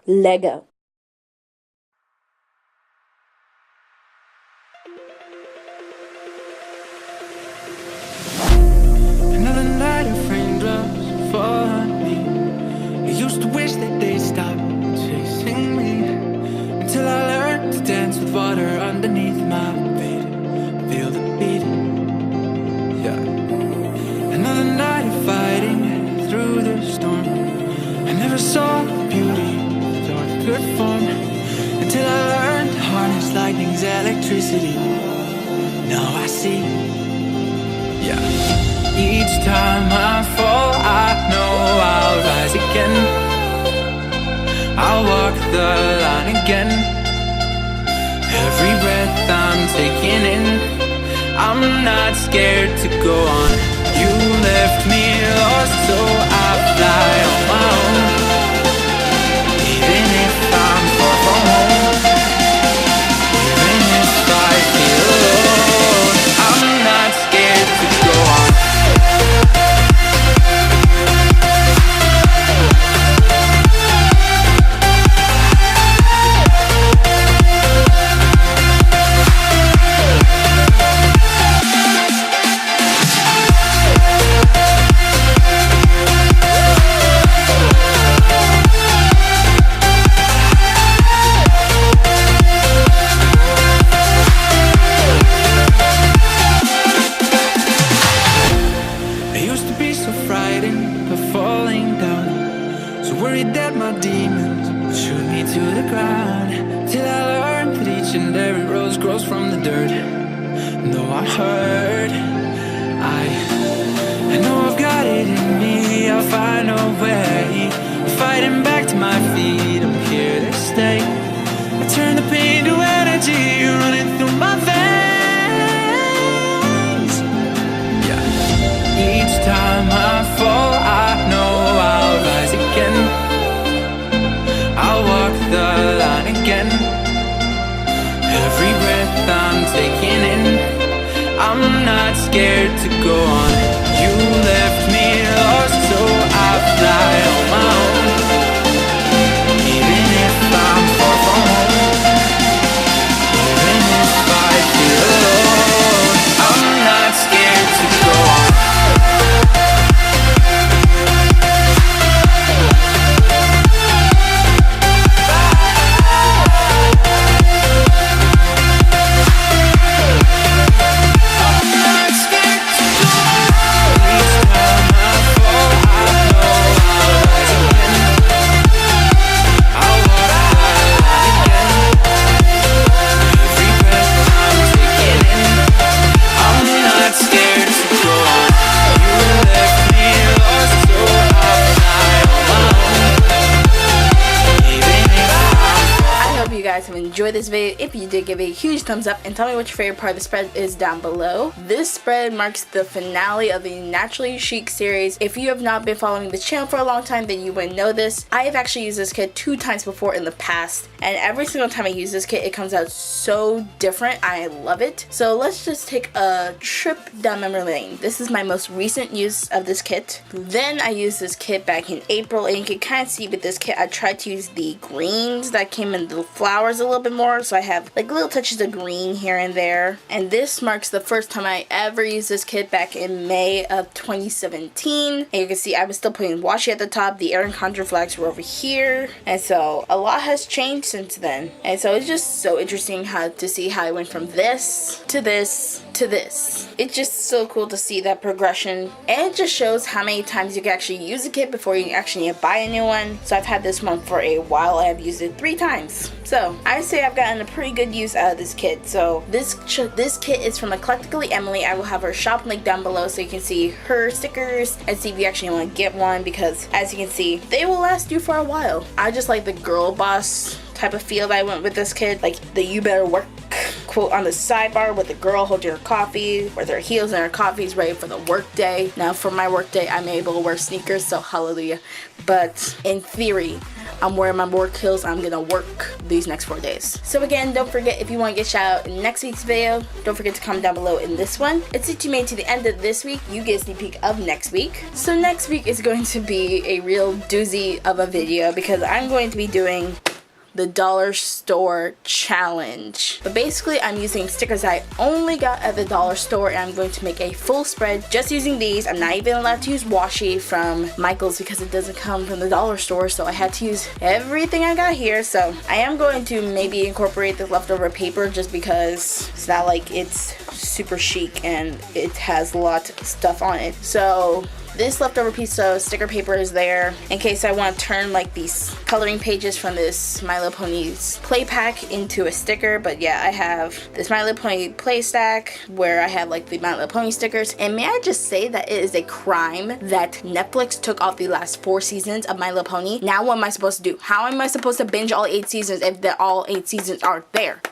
Lego. Another night of raindrops fall on me. I used to wish that they'd stop chasing me, until I learned to dance with water underneath my feet. Feel the beat, yeah. Another night of fighting through the storm. I never saw beauty till it could form, until I learned to harness lightning's electricity. Now I see, yeah. Each time I fall, I know I'll rise again. I'll walk the line again. Every breath I'm taking in, I'm not scared to go on. You left me lost, so I fly on my own. Even if I'm far from home, even if I feel alone, I'm not scared to go on. I'm not scared to go on. You left me lost, so I fly on my own. Even if I'm far from home, even if I feel alone, I'm not scared to go on. Enjoy this video. If you did, give it a huge thumbs up and tell me what your favorite part of the spread is down below. This spread marks the finale of the Naturally Chic series. If you have not been following the channel for a long time, then you wouldn't know this. I have actually used this kit 2 times before in the past, and every single time I use this kit, it comes out so different. I love it. So let's just take a trip down memory lane. This is my most recent use of this kit. Then I used this kit back in April, and you can kind of see with this kit, I tried to use the greens that came in the flowers a little bit more, so I have like little touches of green here and there. And this marks the first time I ever used this kit back in May of 2017. And you can see I was still putting washi at the top. The Erin Condor flags were over here, and so a lot has changed since then. And so it's just so interesting how to see how I went from this to this to this. It's just so cool to see that progression, and it just shows how many times you can actually use a kit before you actually need to buy a new one. So I've had this one for a while. I've used it 3 times. So I say I've gotten a pretty good use out of this kit. So this kit is from Eclectically Emily. I will have her shop link down below so you can see her stickers and see if you actually want to get one, because as you can see, they will last you for a while. I just like the girl boss type of feel that I went with this kit, like the "you better work" quote on the sidebar with the girl holding her coffee with her heels and her coffees ready for the work day. Now for my work day, I'm able to wear sneakers, so hallelujah. But in theory, I'm wearing my work heels. I'm gonna work these next 4 days. So again, don't forget, if you want to get shout out in next week's video, don't forget to comment down below in this one. And since you made it to the end of this week, you get a sneak peek of next week. So next week is going to be a real doozy of a video because I'm going to be doing the dollar store challenge. But basically, I'm using stickers I only got at the dollar store, and I'm going to make a full spread just using these. I'm not even allowed to use washi from Michael's because it doesn't come from the dollar store, so I had to use everything I got here. So I am going to maybe incorporate the leftover paper just because it's not like it's super chic and it has a lot of stuff on it. So this leftover piece of sticker paper is there in case I want to turn like these coloring pages from this My Little Ponies play pack into a sticker. But yeah, I have this My Little Pony play stack where I have like the My Little Pony stickers. And may I just say that it is a crime that Netflix took off the last 4 seasons of My Little Pony. Now what am I supposed to do? How am I supposed to binge all 8 seasons if all 8 seasons are there?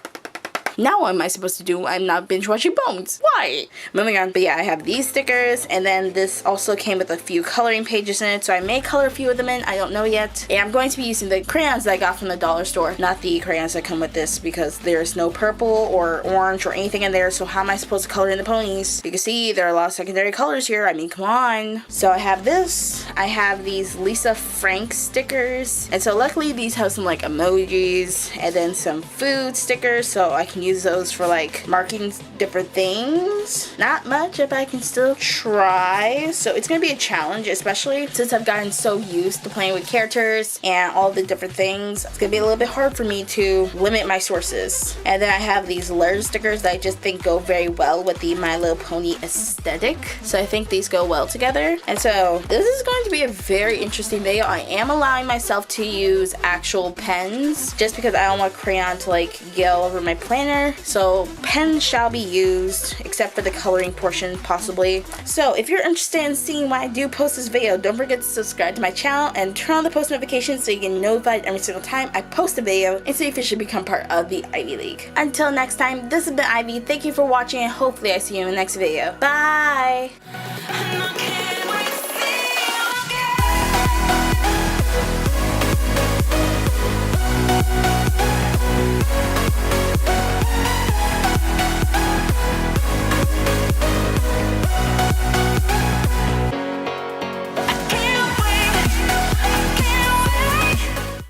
Now what am I supposed to do? I'm not binge watching Bones. Why? Moving on. But yeah, I have these stickers, and then this also came with a few coloring pages in it, so I may color a few of them in. I don't know yet. And I'm going to be using the crayons that I got from the dollar store, not the crayons that come with this, because there's no purple or orange or anything in there. So how am I supposed to color in the ponies? You can see there are a lot of secondary colors here. I mean, come on. So I have this. I have these Lisa Frank stickers, and so luckily these have some like emojis and then some food stickers, so I can use those for like marking different things. Not much, if I can still try. So it's gonna be a challenge, especially since I've gotten so used to playing with characters and all the different things. It's gonna be a little bit hard for me to limit my sources. And then I have these letter stickers that I just think go very well with the My Little Pony aesthetic. So I think these go well together. And so this is going to be a very interesting video. I am allowing myself to use actual pens just because I don't want crayon to like get all over my planner. So pens shall be used except for the coloring portion possibly. So if you're interested in seeing why I do post this video, don't forget to subscribe to my channel and turn on the post notifications so you get notified every single time I post a video and see if you should become part of the Ivy League. Until next time, this has been Ivy. Thank you for watching and hopefully I see you in the next video. Bye!